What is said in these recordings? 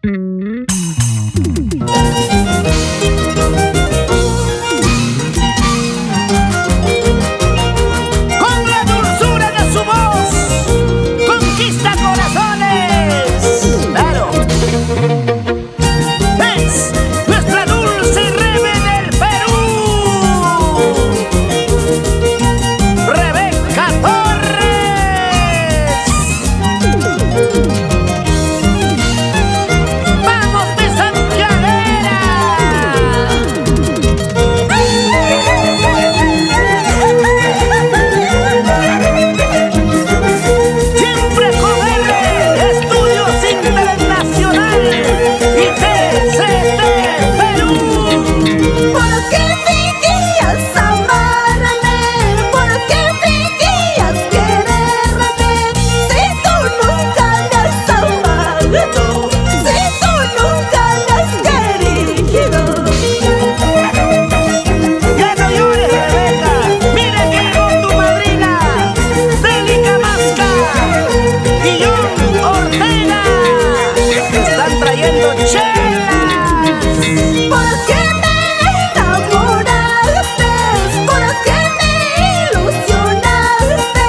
Con la dulzura de su voz, conquista corazones. Claro, es nuestra dulce Rebe del Perú, Rebeca Torres. ¡Vamos de santiaguera! Siempre con R, Estudios Internacionales y TCT Perú. ¿Por qué fingías amarme? ¿Por qué fingías quererme? Si tú nunca me has amado, si tú nunca me has querido. Ya no llores, Rebeca. Mira que llegó tu madrina, Célica Masca y John Ortega. Están trayendo chelas. ¿Por qué me enamoraste? ¿Por qué me ilusionaste?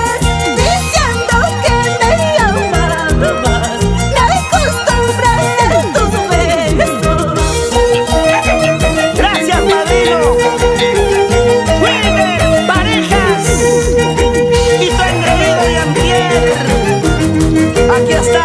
Diciendo que me amabas, me acostumbraste a tus besos. Gracias, padrino. Wilmer Parejas y tu engreído Jean-Pierre. Aquí está.